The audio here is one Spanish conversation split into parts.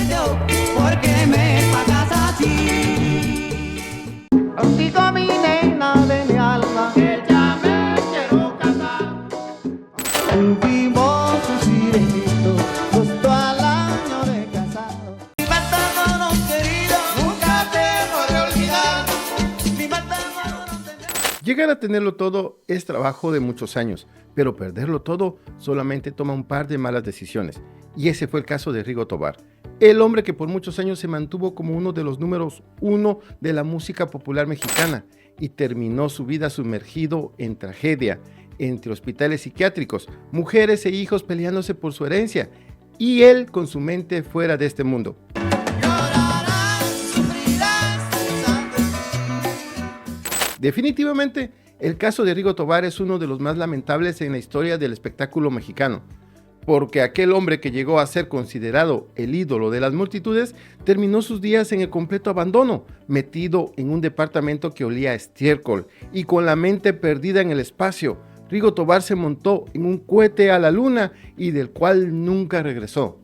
deseo, porque me pagas así. Contigo mi nena de mi alma, que ya me quiero casar. Tuvimos un sirenito, justo al año de casado. Mi matamoro querido, nunca te podré olvidar. Mi matamoro no te... Llegar a tenerlo todo es trabajo de muchos años, pero perderlo todo solamente toma un par de malas decisiones. Y ese fue el caso de Rigo Tobar, el hombre que por muchos años se mantuvo como uno de los números uno de la música popular mexicana y terminó su vida sumergido en tragedia, entre hospitales psiquiátricos, mujeres e hijos peleándose por su herencia, y él con su mente fuera de este mundo. Definitivamente, el caso de Rigo Tobar es uno de los más lamentables en la historia del espectáculo mexicano, porque aquel hombre que llegó a ser considerado el ídolo de las multitudes terminó sus días en el completo abandono, metido en un departamento que olía a estiércol y con la mente perdida en el espacio. Rigo Tobar se montó en un cohete a la luna y del cual nunca regresó.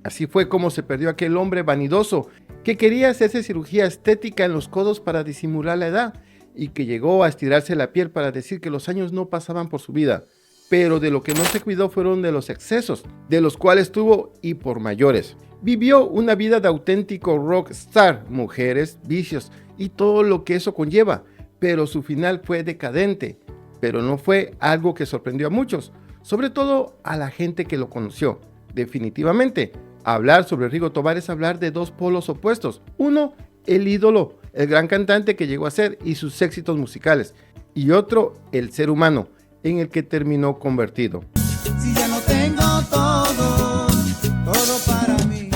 Así fue como se perdió aquel hombre vanidoso que quería hacerse cirugía estética en los codos para disimular la edad y que llegó a estirarse la piel para decir que los años no pasaban por su vida. Pero de lo que no se cuidó fueron de los excesos, de los cuales tuvo y por mayores. Vivió una vida de auténtico rockstar, mujeres, vicios y todo lo que eso conlleva, pero su final fue decadente, pero no fue algo que sorprendió a muchos, sobre todo a la gente que lo conoció. Definitivamente, hablar sobre Rigo Tobar es hablar de dos polos opuestos. Uno, el ídolo, el gran cantante que llegó a ser y sus éxitos musicales, y otro, el ser humano, en el que terminó convertido. Si ya no tengo todo para mí.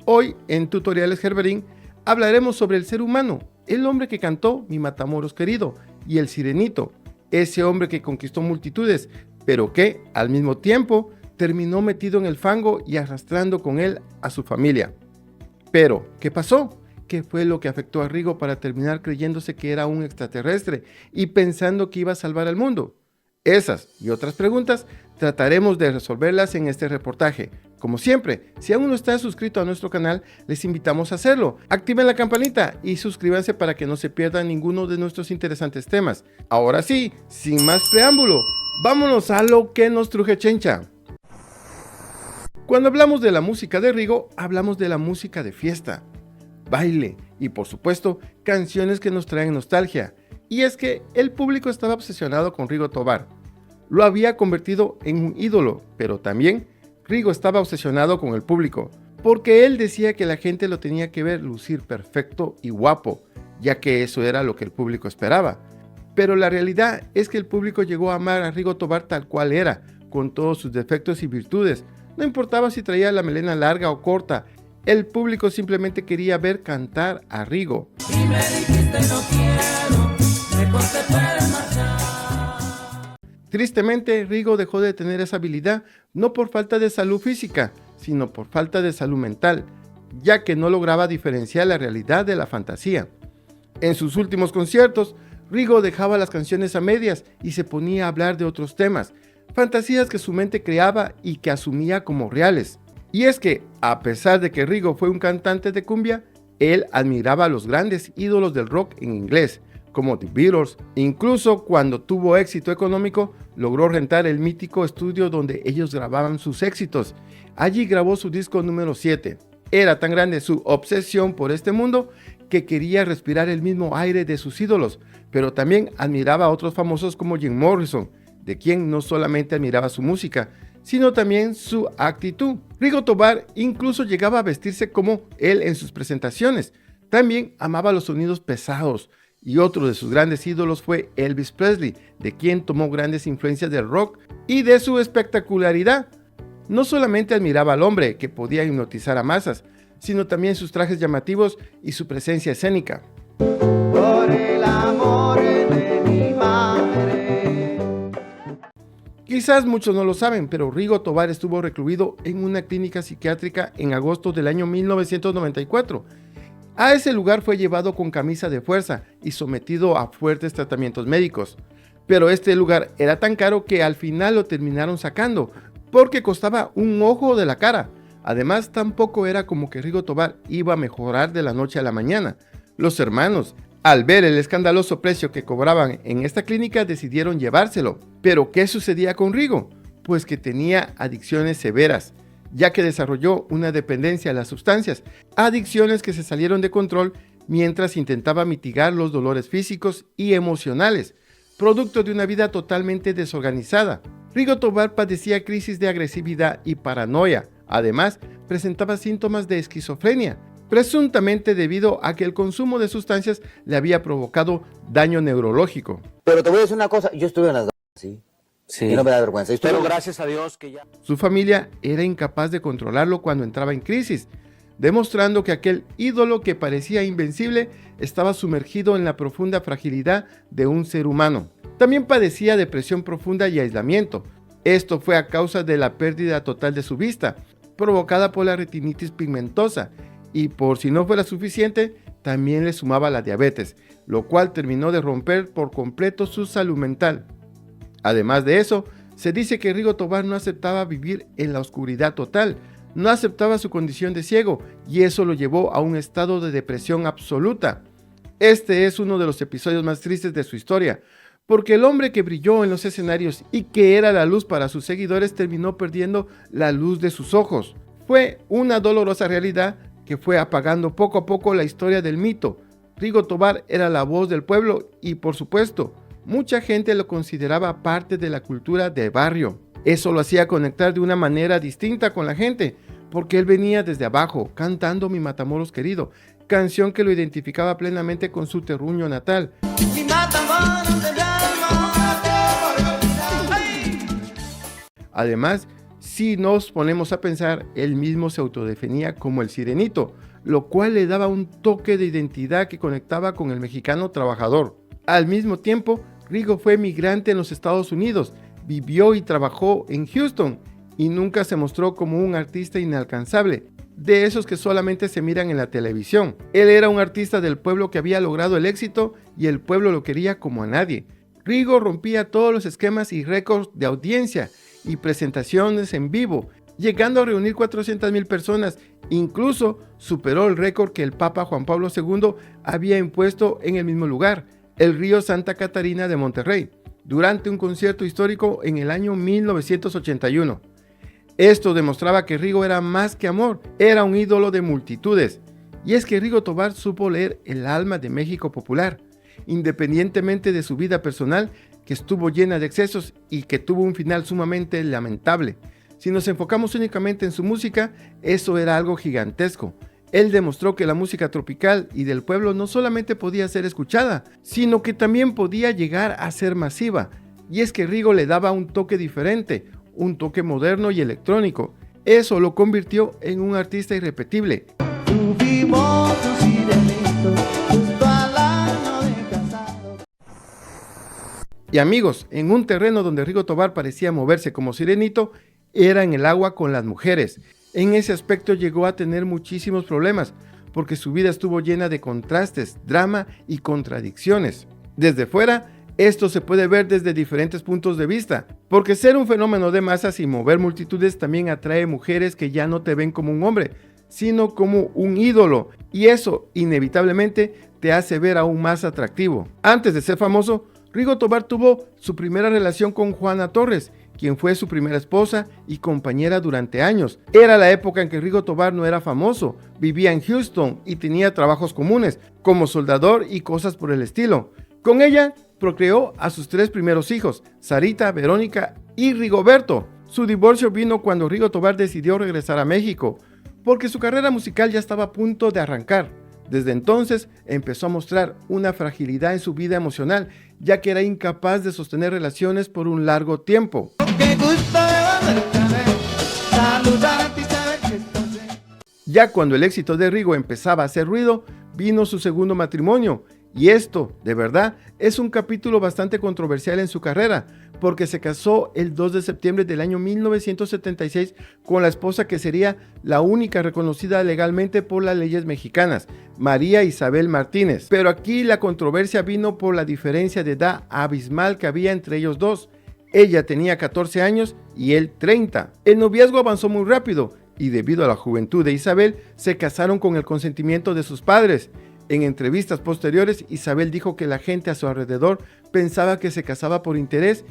Hoy en Tutoriales Herberín hablaremos sobre el ser humano, el hombre que cantó Mi Matamoros querido y El Sirenito, ese hombre que conquistó multitudes, pero que al mismo tiempo terminó metido en el fango y arrastrando con él a su familia. Pero, ¿qué pasó? ¿Qué fue lo que afectó a Rigo para terminar creyéndose que era un extraterrestre y pensando que iba a salvar al mundo? Esas y otras preguntas trataremos de resolverlas en este reportaje. Como siempre, si aún no estás suscrito a nuestro canal, les invitamos a hacerlo. Activen la campanita y suscríbanse para que no se pierdan ninguno de nuestros interesantes temas. Ahora sí, sin más preámbulo, vámonos a lo que nos truje chencha. Cuando hablamos de la música de Rigo, hablamos de la música de fiesta, baile y por supuesto canciones que nos traen nostalgia. Y es que el público estaba obsesionado con Rigo Tobar. Lo había convertido en un ídolo, pero también Rigo estaba obsesionado con el público, porque él decía que la gente lo tenía que ver lucir perfecto y guapo, ya que eso era lo que el público esperaba. Pero la realidad es que el público llegó a amar a Rigo Tobar tal cual era, con todos sus defectos y virtudes. No importaba si traía la melena larga o corta, el público simplemente quería ver cantar a Rigo. Y me dijiste no quiero, mejor te puedes marchar. Tristemente, Rigo dejó de tener esa habilidad no por falta de salud física, sino por falta de salud mental, ya que no lograba diferenciar la realidad de la fantasía. En sus últimos conciertos, Rigo dejaba las canciones a medias y se ponía a hablar de otros temas, fantasías que su mente creaba y que asumía como reales. Y es que, a pesar de que Rigo fue un cantante de cumbia, él admiraba a los grandes ídolos del rock en inglés, como The Beatles. Incluso cuando tuvo éxito económico, logró rentar el mítico estudio donde ellos grababan sus éxitos. Allí grabó su disco número 7. Era tan grande su obsesión por este mundo que quería respirar el mismo aire de sus ídolos, pero también admiraba a otros famosos como Jim Morrison, de quien no solamente admiraba su música, sino también su actitud. Rigo Tobar incluso llegaba a vestirse como él en sus presentaciones. También amaba los sonidos pesados, y otro de sus grandes ídolos fue Elvis Presley, de quien tomó grandes influencias del rock y de su espectacularidad. No solamente admiraba al hombre, que podía hipnotizar a masas, sino también sus trajes llamativos y su presencia escénica. Por el amor de mi madre. Quizás muchos no lo saben, pero Rigo Tobar estuvo recluido en una clínica psiquiátrica en agosto del año 1994. A ese lugar fue llevado con camisa de fuerza y sometido a fuertes tratamientos médicos. Pero este lugar era tan caro que al final lo terminaron sacando, porque costaba un ojo de la cara. Además, tampoco era como que Rigo Tobar iba a mejorar de la noche a la mañana. Los hermanos, al ver el escandaloso precio que cobraban en esta clínica, decidieron llevárselo. ¿Pero qué sucedía con Rigo? Pues que tenía adicciones severas, ya que desarrolló una dependencia a las sustancias, adicciones que se salieron de control mientras intentaba mitigar los dolores físicos y emocionales, producto de una vida totalmente desorganizada. Rigo Tobar padecía crisis de agresividad y paranoia. Además, presentaba síntomas de esquizofrenia, presuntamente debido a que el consumo de sustancias le había provocado daño neurológico. Pero te voy a decir una cosa, yo estuve en las drogas, ¿sí? Sí. Y no me da vergüenza. Pero gracias a Dios que ya... Su familia era incapaz de controlarlo cuando entraba en crisis, demostrando que aquel ídolo que parecía invencible estaba sumergido en la profunda fragilidad de un ser humano. También padecía depresión profunda y aislamiento. Esto fue a causa de la pérdida total de su vista, provocada por la retinitis pigmentosa, y por si no fuera suficiente, también le sumaba la diabetes, lo cual terminó de romper por completo su salud mental. Además de eso, se dice que Rigo Tobar no aceptaba vivir en la oscuridad total, no aceptaba su condición de ciego, y eso lo llevó a un estado de depresión absoluta. Este es uno de los episodios más tristes de su historia, porque el hombre que brilló en los escenarios y que era la luz para sus seguidores terminó perdiendo la luz de sus ojos. Fue una dolorosa realidad que fue apagando poco a poco la historia del mito. Rigo Tobar era la voz del pueblo y, por supuesto, mucha gente lo consideraba parte de la cultura de barrio. Eso lo hacía conectar de una manera distinta con la gente, porque él venía desde abajo, cantando Mi Matamoros Querido, canción que lo identificaba plenamente con su terruño natal. Mi Matamoros de mi alma, nunca te podré olvidar. ¡Ay! Además, si nos ponemos a pensar, él mismo se autodefinía como el Sirenito, lo cual le daba un toque de identidad que conectaba con el mexicano trabajador. Al mismo tiempo, Rigo fue migrante en los Estados Unidos, vivió y trabajó en Houston y nunca se mostró como un artista inalcanzable, de esos que solamente se miran en la televisión. Él era un artista del pueblo que había logrado el éxito y el pueblo lo quería como a nadie. Rigo rompía todos los esquemas y récords de audiencia y presentaciones en vivo, llegando a reunir 400,000 personas. Incluso superó el récord que el Papa Juan Pablo II había impuesto en el mismo lugar, el río Santa Catarina de Monterrey, durante un concierto histórico en el año 1981. Esto demostraba que Rigo era más que amor, era un ídolo de multitudes. Y es que Rigo Tobar supo leer el alma de México popular, independientemente de su vida personal, que estuvo llena de excesos y que tuvo un final sumamente lamentable. Si nos enfocamos únicamente en su música, eso era algo gigantesco. Él demostró que la música tropical y del pueblo no solamente podía ser escuchada, sino que también podía llegar a ser masiva. Y es que Rigo le daba un toque diferente, un toque moderno y electrónico. Eso lo convirtió en un artista irrepetible. Tuvimos un sirenito justo al año de casado. Y amigos, en un terreno donde Rigo Tobar parecía moverse como sirenito, era en el agua con las mujeres. En ese aspecto llegó a tener muchísimos problemas, porque su vida estuvo llena de contrastes, drama y contradicciones. Desde fuera, esto se puede ver desde diferentes puntos de vista, porque ser un fenómeno de masas y mover multitudes también atrae mujeres que ya no te ven como un hombre, sino como un ídolo, y eso inevitablemente te hace ver aún más atractivo. Antes de ser famoso, Rigo Tobar tuvo su primera relación con Juana Torres, quien fue su primera esposa y compañera durante años. Era la época en que Rigo Tobar no era famoso, vivía en Houston y tenía trabajos comunes, como soldador y cosas por el estilo. Con ella procreó a sus 3 primeros hijos, Sarita, Verónica y Rigoberto. Su divorcio vino cuando Rigo Tobar decidió regresar a México, porque su carrera musical ya estaba a punto de arrancar. Desde entonces empezó a mostrar una fragilidad en su vida emocional, ya que era incapaz de sostener relaciones por un largo tiempo. Qué gusto me va a dar saludarte y saber que estás bien. Ya cuando el éxito de Rigo empezaba a hacer ruido, vino su segundo matrimonio. Y esto, de verdad, es un capítulo bastante controversial en su carrera, porque se casó el 2 de septiembre del año 1976 con la esposa que sería la única reconocida legalmente por las leyes mexicanas, María Isabel Martínez. Pero aquí la controversia vino por la diferencia de edad abismal que había entre ellos dos. Ella tenía 14 años y él 30. El noviazgo avanzó muy rápido y debido a la juventud de Isabel, se casaron con el consentimiento de sus padres. En entrevistas posteriores, Isabel dijo que la gente a su alrededor pensaba que se casaba por interés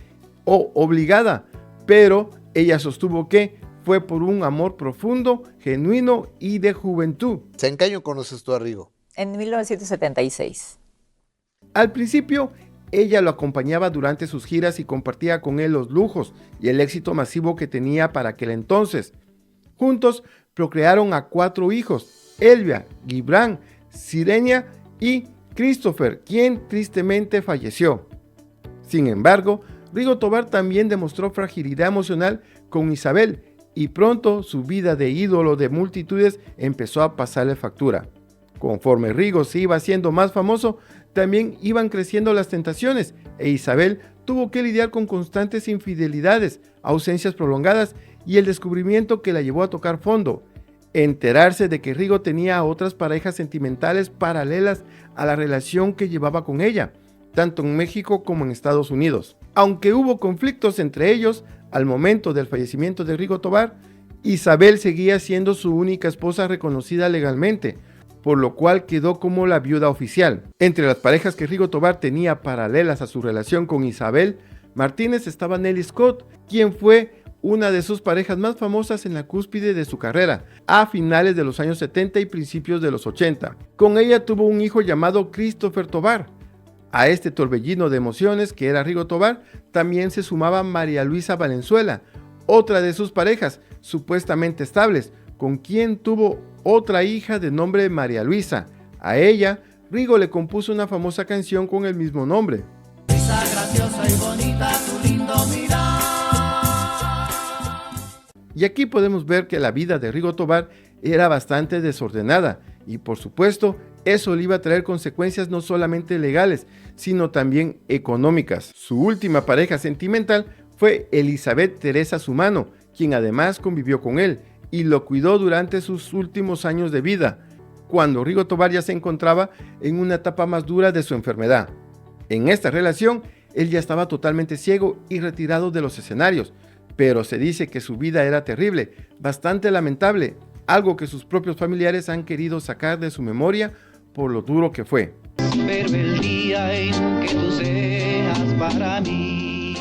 o obligada, pero ella sostuvo que fue por un amor profundo, genuino y de juventud. ¿En qué año conoces tú a Rigo? En 1976. Al principio, ella lo acompañaba durante sus giras y compartía con él los lujos y el éxito masivo que tenía para aquel entonces. Juntos procrearon a 4 hijos, Elvia, Gibran, Sirenia y Christopher, quien tristemente falleció. Sin embargo, Rigo Tobar también demostró fragilidad emocional con Isabel y pronto su vida de ídolo de multitudes empezó a pasarle factura. Conforme Rigo se iba haciendo más famoso, también iban creciendo las tentaciones e Isabel tuvo que lidiar con constantes infidelidades, ausencias prolongadas y el descubrimiento que la llevó a tocar fondo. Enterarse de que Rigo tenía otras parejas sentimentales paralelas a la relación que llevaba con ella, tanto en México como en Estados Unidos. Aunque hubo conflictos entre ellos, al momento del fallecimiento de Rigo Tobar, Isabel seguía siendo su única esposa reconocida legalmente, por lo cual quedó como la viuda oficial. Entre las parejas que Rigo Tobar tenía paralelas a su relación con Isabel Martínez estaba Nelly Scott, quien fue una de sus parejas más famosas en la cúspide de su carrera, a finales de los años 70 y principios de los 80. Con ella tuvo un hijo llamado Christopher Tobar. A este torbellino de emociones que era Rigo Tobar, también se sumaba María Luisa Valenzuela, otra de sus parejas supuestamente estables, con quien tuvo otra hija de nombre María Luisa. A ella, Rigo le compuso una famosa canción con el mismo nombre. Risa graciosa y bonita, tu lindo mirar. Y aquí podemos ver que la vida de Rigo Tobar era bastante desordenada y por supuesto eso le iba a traer consecuencias no solamente legales, sino también económicas. Su última pareja sentimental fue Elizabeth Teresa Sumano, quien además convivió con él y lo cuidó durante sus últimos años de vida, cuando Rigo Tobar ya se encontraba en una etapa más dura de su enfermedad. En esta relación, él ya estaba totalmente ciego y retirado de los escenarios, pero se dice que su vida era terrible, bastante lamentable, algo que sus propios familiares han querido sacar de su memoria por lo duro que fue. Pero el día en que tú seas para mí.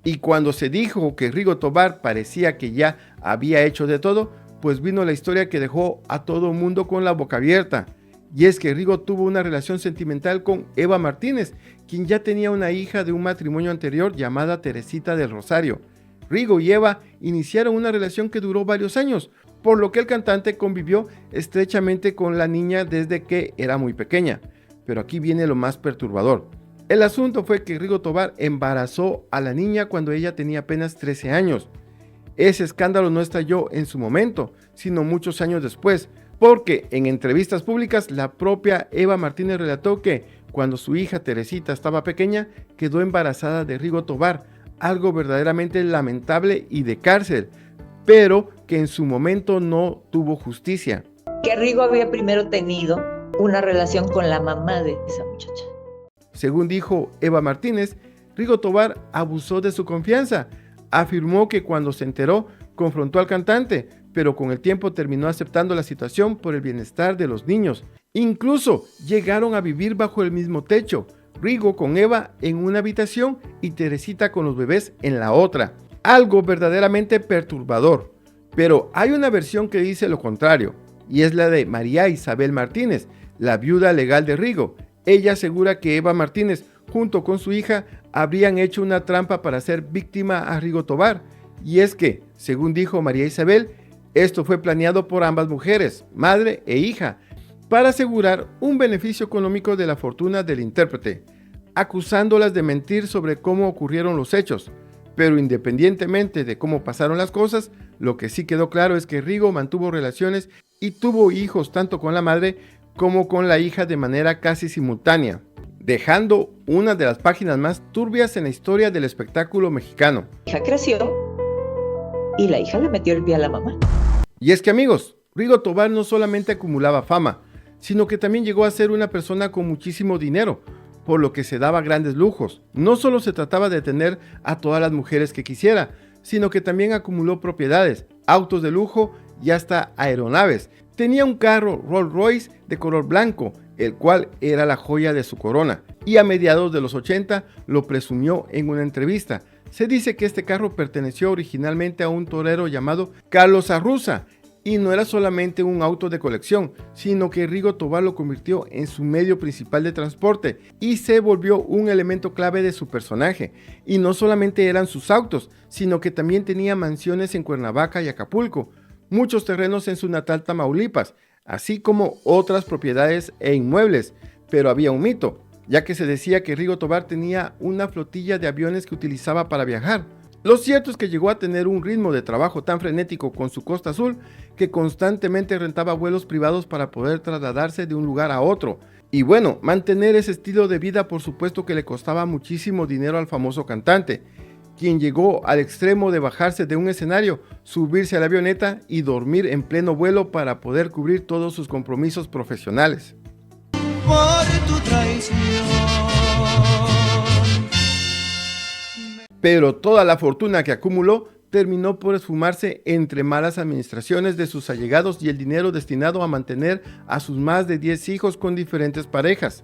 Y cuando se dijo que Rigo Tobar parecía que ya había hecho de todo, pues vino la historia que dejó a todo el mundo con la boca abierta. Y es que Rigo tuvo una relación sentimental con Eva Martínez, quien ya tenía una hija de un matrimonio anterior llamada Teresita del Rosario. Rigo y Eva iniciaron una relación que duró varios años, por lo que el cantante convivió estrechamente con la niña desde que era muy pequeña. Pero aquí viene lo más perturbador. El asunto fue que Rigo Tobar embarazó a la niña cuando ella tenía apenas 13 años. Ese escándalo no estalló en su momento, sino muchos años después, porque en entrevistas públicas la propia Eva Martínez relató que cuando su hija Teresita estaba pequeña quedó embarazada de Rigo Tobar, algo verdaderamente lamentable y de cárcel, pero que en su momento no tuvo justicia. Que Rigo había primero tenido una relación con la mamá de esa muchacha. Según dijo Eva Martínez, Rigo Tobar abusó de su confianza. Afirmó que cuando se enteró, confrontó al cantante, pero con el tiempo terminó aceptando la situación por el bienestar de los niños. Incluso llegaron a vivir bajo el mismo techo, Rigo con Eva en una habitación y Teresita con los bebés en la otra. Algo verdaderamente perturbador. Pero hay una versión que dice lo contrario, y es la de María Isabel Martínez, la viuda legal de Rigo. Ella asegura que Eva Martínez, junto con su hija, habrían hecho una trampa para hacer víctima a Rigo Tobar. Y es que, según dijo María Isabel, esto fue planeado por ambas mujeres, madre e hija, para asegurar un beneficio económico de la fortuna del intérprete, acusándolas de mentir sobre cómo ocurrieron los hechos. Pero independientemente de cómo pasaron las cosas, lo que sí quedó claro es que Rigo mantuvo relaciones y tuvo hijos tanto con la madre como con la hija de manera casi simultánea, dejando una de las páginas más turbias en la historia del espectáculo mexicano. La hija creció y la hija le metió el pie a la mamá. Y es que amigos, Rigo Tobar no solamente acumulaba fama, sino que también llegó a ser una persona con muchísimo dinero, por lo que se daba grandes lujos. No solo se trataba de tener a todas las mujeres que quisiera, sino que también acumuló propiedades, autos de lujo y hasta aeronaves. Tenía un carro Rolls Royce de color blanco, el cual era la joya de su corona, y a mediados de los 80 lo presumió en una entrevista. Se dice que este carro perteneció originalmente a un torero llamado Carlos Arruza, y no era solamente un auto de colección, sino que Rigo Tobar lo convirtió en su medio principal de transporte y se volvió un elemento clave de su personaje. Y no solamente eran sus autos, sino que también tenía mansiones en Cuernavaca y Acapulco, muchos terrenos en su natal Tamaulipas, así como otras propiedades e inmuebles. Pero había un mito, ya que se decía que Rigo Tobar tenía una flotilla de aviones que utilizaba para viajar. Lo cierto es que llegó a tener un ritmo de trabajo tan frenético con su Costa Azul que constantemente rentaba vuelos privados para poder trasladarse de un lugar a otro. Y bueno, mantener ese estilo de vida por supuesto que le costaba muchísimo dinero al famoso cantante, quien llegó al extremo de bajarse de un escenario, subirse a la avioneta y dormir en pleno vuelo para poder cubrir todos sus compromisos profesionales. Por tu traición. Pero toda la fortuna que acumuló terminó por esfumarse entre malas administraciones de sus allegados y el dinero destinado a mantener a sus más de 10 hijos con diferentes parejas.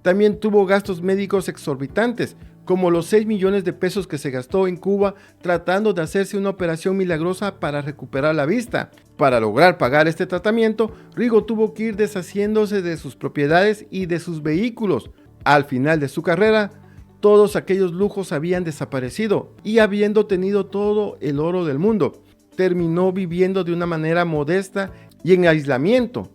También tuvo gastos médicos exorbitantes, como los 6 millones de pesos que se gastó en Cuba tratando de hacerse una operación milagrosa para recuperar la vista. Para lograr pagar este tratamiento, Rigo tuvo que ir deshaciéndose de sus propiedades y de sus vehículos. Al final de su carrera, todos aquellos lujos habían desaparecido y habiendo tenido todo el oro del mundo, terminó viviendo de una manera modesta y en aislamiento.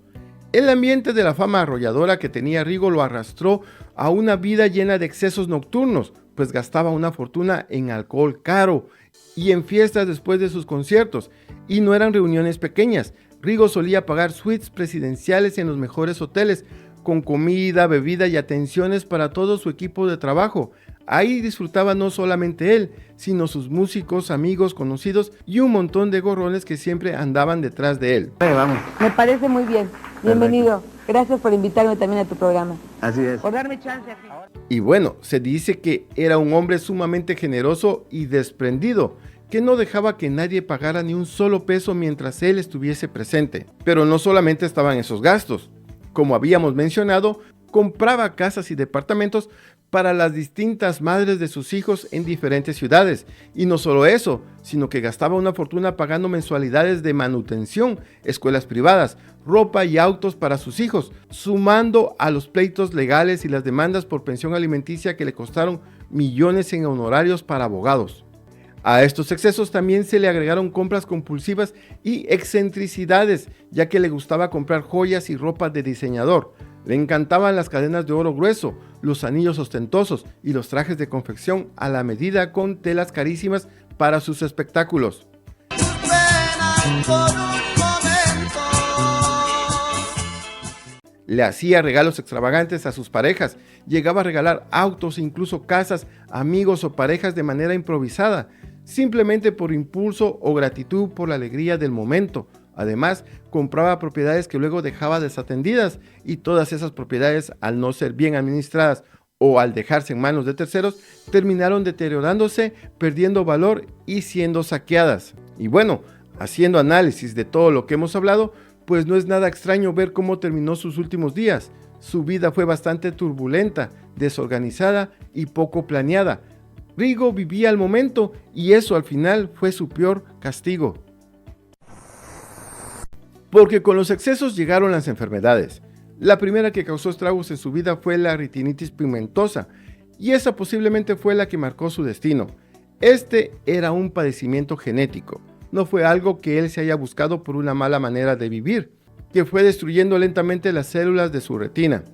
El ambiente de la fama arrolladora que tenía Rigo lo arrastró a una vida llena de excesos nocturnos, pues gastaba una fortuna en alcohol caro y en fiestas después de sus conciertos, y no eran reuniones pequeñas. Rigo solía pagar suites presidenciales en los mejores hoteles, con comida, bebida y atenciones para todo su equipo de trabajo. Ahí disfrutaba no solamente él, sino sus músicos, amigos, conocidos y un montón de gorrones que siempre andaban detrás de él. Vamos. Me parece muy bien. Bienvenido. Gracias por invitarme también a tu programa. Así es. Por darme chance aquí. Y bueno, se dice que era un hombre sumamente generoso y desprendido, que no dejaba que nadie pagara ni un solo peso mientras él estuviese presente. Pero no solamente estaban esos gastos. Como habíamos mencionado, compraba casas y departamentos para las distintas madres de sus hijos en diferentes ciudades. Y no solo eso, sino que gastaba una fortuna pagando mensualidades de manutención, escuelas privadas, ropa y autos para sus hijos, sumando a los pleitos legales y las demandas por pensión alimenticia que le costaron millones en honorarios para abogados. A estos excesos también se le agregaron compras compulsivas y excentricidades, ya que le gustaba comprar joyas y ropa de diseñador. Le encantaban las cadenas de oro grueso, los anillos ostentosos y los trajes de confección a la medida con telas carísimas para sus espectáculos. Le hacía regalos extravagantes a sus parejas, llegaba a regalar autos, incluso casas, amigos o parejas de manera improvisada, simplemente por impulso o gratitud por la alegría del momento. Además, compraba propiedades que luego dejaba desatendidas y todas esas propiedades, al no ser bien administradas o al dejarse en manos de terceros, terminaron deteriorándose, perdiendo valor y siendo saqueadas. Y bueno, haciendo análisis de todo lo que hemos hablado, pues no es nada extraño ver cómo terminó sus últimos días. Su vida fue bastante turbulenta, desorganizada y poco planeada. Rigo vivía al momento y eso al final fue su peor castigo. Porque con los excesos llegaron las enfermedades. La primera que causó estragos en su vida fue la retinitis pigmentosa, y esa posiblemente fue la que marcó su destino. Este era un padecimiento genético, no fue algo que él se haya buscado por una mala manera de vivir, que fue destruyendo lentamente las células de su retina.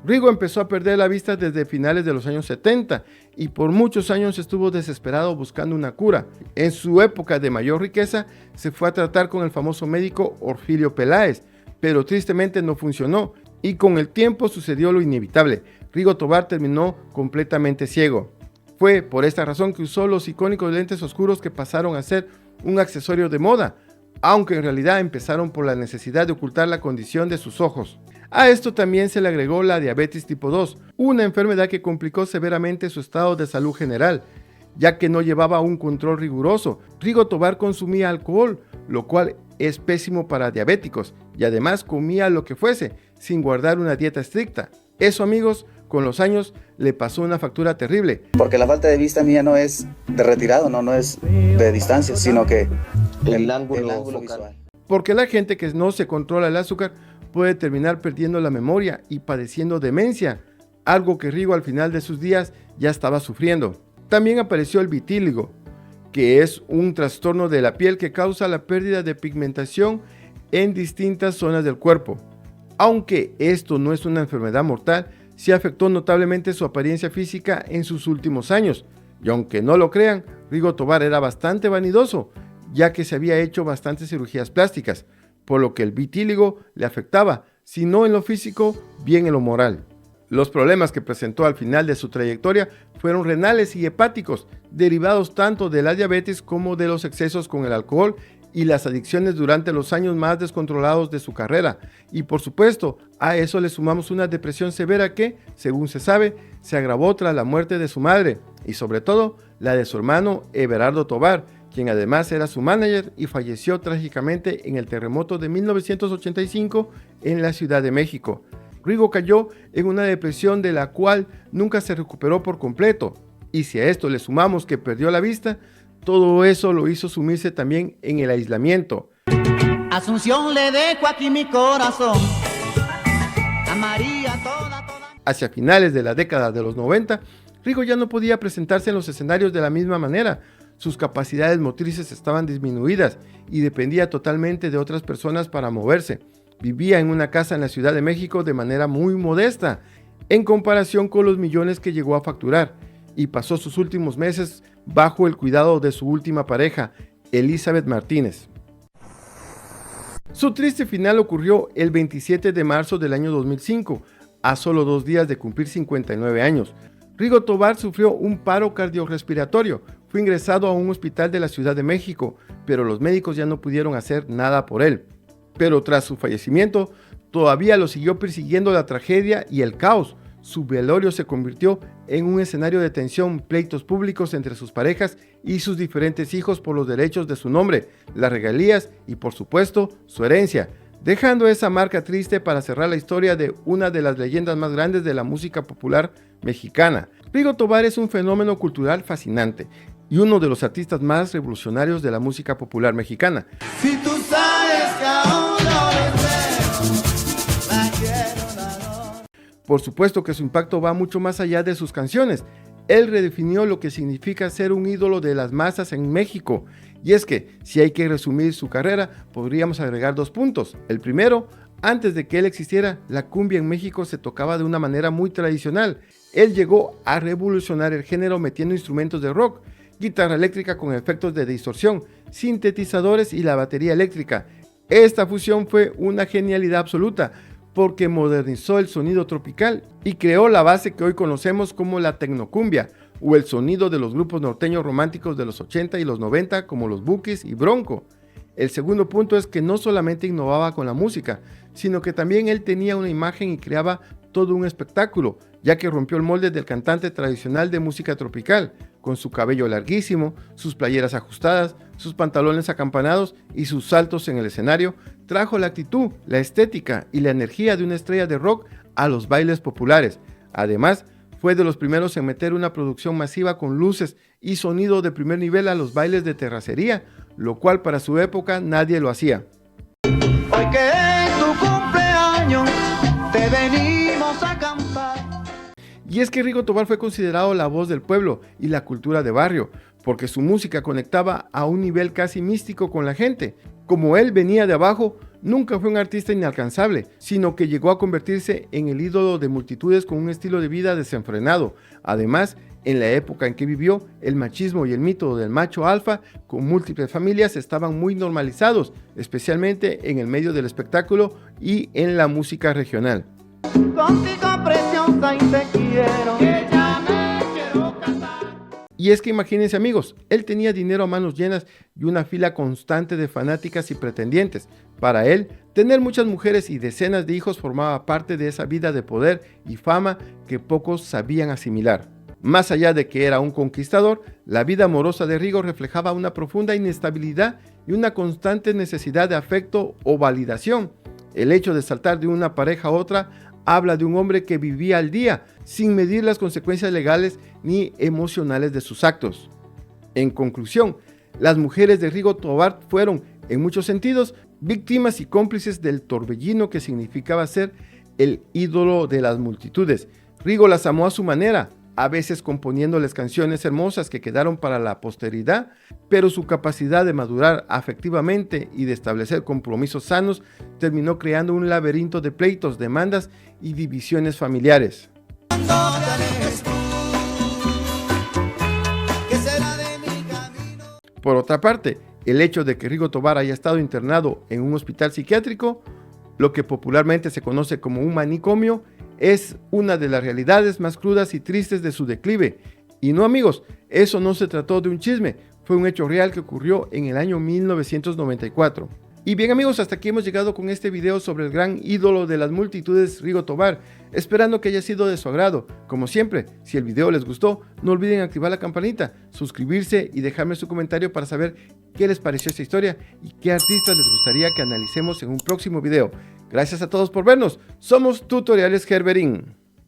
Rigo empezó a perder la vista desde finales de los años 70 y por muchos años estuvo desesperado buscando una cura. En su época de mayor riqueza se fue a tratar con el famoso médico Orfilio Peláez, pero tristemente no funcionó y con el tiempo sucedió lo inevitable. Rigo Tobar terminó completamente ciego. Fue por esta razón que usó los icónicos lentes oscuros que pasaron a ser un accesorio de moda, aunque en realidad empezaron por la necesidad de ocultar la condición de sus ojos. A esto también se le agregó la diabetes tipo 2, una enfermedad que complicó severamente su estado de salud general. ya que no llevaba un control riguroso. Rigo Tobar consumía alcohol, lo cual es pésimo para diabéticos, y además comía lo que fuese, sin guardar una dieta estricta. Eso, amigos, con los años le pasó una factura terrible. Porque la falta de vista mía no es de retirado, no es de distancia, sino que el ángulo visual. Porque la gente que no se controla el azúcar puede terminar perdiendo la memoria y padeciendo demencia, algo que Rigo al final de sus días ya estaba sufriendo. También apareció el vitíligo, que es un trastorno de la piel que causa la pérdida de pigmentación en distintas zonas del cuerpo. Aunque esto no es una enfermedad mortal, sí afectó notablemente su apariencia física en sus últimos años. Y aunque no lo crean, Rigo Tobar era bastante vanidoso, ya que se había hecho bastantes cirugías plásticas, por lo que el vitíligo le afectaba, si no en lo físico, bien en lo moral. Los problemas que presentó al final de su trayectoria fueron renales y hepáticos, derivados tanto de la diabetes como de los excesos con el alcohol y las adicciones durante los años más descontrolados de su carrera. Y por supuesto, a eso le sumamos una depresión severa que, según se sabe, se agravó tras la muerte de su madre y sobre todo la de su hermano Everardo Tobar, quien además era su manager y falleció trágicamente en el terremoto de 1985 en la Ciudad de México. Rigo cayó en una depresión de la cual nunca se recuperó por completo, y si a esto le sumamos que perdió la vista, todo eso lo hizo sumirse también en el aislamiento. Asunción, le dejo aquí mi corazón. A María toda. Hacia finales de la década de los 90, Rigo ya no podía presentarse en los escenarios de la misma manera. Sus capacidades motrices estaban disminuidas y dependía totalmente de otras personas para moverse. Vivía en una casa en la Ciudad de México de manera muy modesta, en comparación con los millones que llegó a facturar, y pasó sus últimos meses bajo el cuidado de su última pareja, Elizabeth Martínez. Su triste final ocurrió el 27 de marzo del año 2005, a solo 2 días de cumplir 59 años. Rigo Tobar sufrió un paro cardiorrespiratorio, fue ingresado a un hospital de la Ciudad de México, pero los médicos ya no pudieron hacer nada por él. Pero tras su fallecimiento, todavía lo siguió persiguiendo la tragedia y el caos. Su velorio se convirtió en un escenario de tensión, pleitos públicos entre sus parejas y sus diferentes hijos por los derechos de su nombre, las regalías y por supuesto su herencia, dejando esa marca triste para cerrar la historia de una de las leyendas más grandes de la música popular mexicana. Rigo Tobar es un fenómeno cultural fascinante y uno de los artistas más revolucionarios de la música popular mexicana. Si tú sabes que aún no deseo, la quiero dar. Por supuesto que su impacto va mucho más allá de sus canciones. Él redefinió lo que significa ser un ídolo de las masas en México. Y es que, si hay que resumir su carrera, podríamos agregar 2 puntos. El primero, antes de que él existiera, la cumbia en México se tocaba de una manera muy tradicional. Él llegó a revolucionar el género metiendo instrumentos de rock, guitarra eléctrica con efectos de distorsión, sintetizadores y la batería eléctrica. Esta fusión fue una genialidad absoluta, porque modernizó el sonido tropical y creó la base que hoy conocemos como la tecnocumbia, o el sonido de los grupos norteños románticos de los 80 y los 90 como los Bukis y Bronco. El segundo punto es que no solamente innovaba con la música, sino que también él tenía una imagen y creaba todo un espectáculo, ya que rompió el molde del cantante tradicional de música tropical, con su cabello larguísimo, sus playeras ajustadas, sus pantalones acampanados y sus saltos en el escenario. Trajo la actitud, la estética y la energía de una estrella de rock a los bailes populares. Además, fue de los primeros en meter una producción masiva con luces y sonido de primer nivel a los bailes de terracería, lo cual para su época nadie lo hacía. Hoy que es tu cumpleaños, te venimos a cantar. Y es que Rigo Tobar fue considerado la voz del pueblo y la cultura de barrio, porque su música conectaba a un nivel casi místico con la gente. Como él venía de abajo, nunca fue un artista inalcanzable, sino que llegó a convertirse en el ídolo de multitudes con un estilo de vida desenfrenado. Además, en la época en que vivió, el machismo y el mito del macho alfa con múltiples familias estaban muy normalizados, especialmente en el medio del espectáculo y en la música regional. Contigo preciosa y te quiero, que ya me quiero casar. Y es que imagínense amigos, él tenía dinero a manos llenas y una fila constante de fanáticas y pretendientes. Para él, tener muchas mujeres y decenas de hijos formaba parte de esa vida de poder y fama que pocos sabían asimilar. Más allá de que era un conquistador, la vida amorosa de Rigo reflejaba una profunda inestabilidad y una constante necesidad de afecto o validación. El hecho de saltar de una pareja a otra habla de un hombre que vivía al día, sin medir las consecuencias legales ni emocionales de sus actos. En conclusión, las mujeres de Rigo Tobar fueron, en muchos sentidos, víctimas y cómplices del torbellino que significaba ser el ídolo de las multitudes. Rigo las amó a su manera, a veces componiéndoles canciones hermosas que quedaron para la posteridad, pero su capacidad de madurar afectivamente y de establecer compromisos sanos terminó creando un laberinto de pleitos, demandas y divisiones familiares. Por otra parte, el hecho de que Rigo Tobar haya estado internado en un hospital psiquiátrico, lo que popularmente se conoce como un manicomio, es una de las realidades más crudas y tristes de su declive. Y no, amigos, eso no se trató de un chisme, fue un hecho real que ocurrió en el año 1994. Y bien, amigos, hasta aquí hemos llegado con este video sobre el gran ídolo de las multitudes, Rigo Tobar, esperando que haya sido de su agrado. Como siempre, si el video les gustó, no olviden activar la campanita, suscribirse y dejarme su comentario para saber qué les pareció esta historia y qué artistas les gustaría que analicemos en un próximo video. Gracias a todos por vernos. Somos Tutoriales Gerberín.